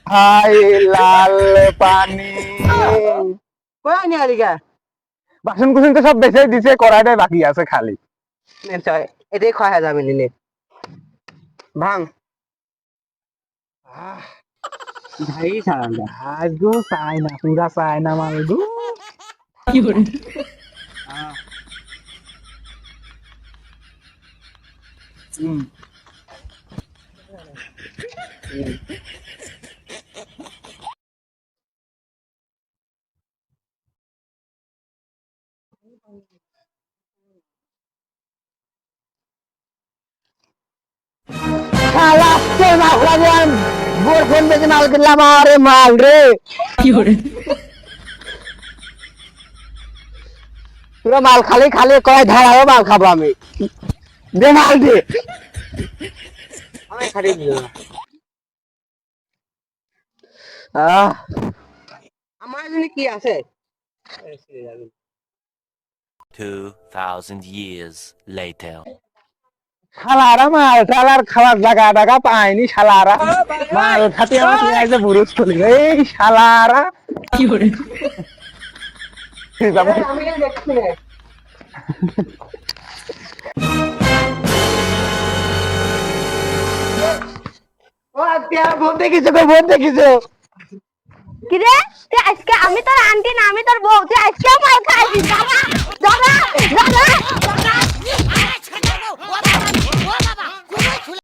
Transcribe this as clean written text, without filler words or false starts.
High লাল পানি কই আনি আলিকা বাসন কুসন তো সব বেঁচে দিছে কড়াইটাই বাকি আছে খালি নে চয় এটাই খাওয়া যাবে নে ভাঙ ভাই সারা আজ গো চাই না পুরা চাই না মাল গো কি করে শালা কে মাল লাগলাম বোরখন থেকে মাল কিনলাম আরে মাল রে কি করে পুরো মাল খালি খালি কয় ধারাও মাল খাবো আমি দে মাল দে আমি খালি দিও আহ আমার জন্য কি আছে 2,000 years later. শালারা মাল শালার খাওয়ার জায়গা টাকা পায়নি শালারা মাল খাতে আমার আইছে বুরুজ চলে এই শালারা কি করে আমি দেখছি না ও আত্মীয় বোন দেখিছো গো বোন দেখিছো কিরে তুই আজকে আমি তোর আন্টি না আমি তোর বউ তুই আজকে মাল খাইছিস দাদা দাদা দাদা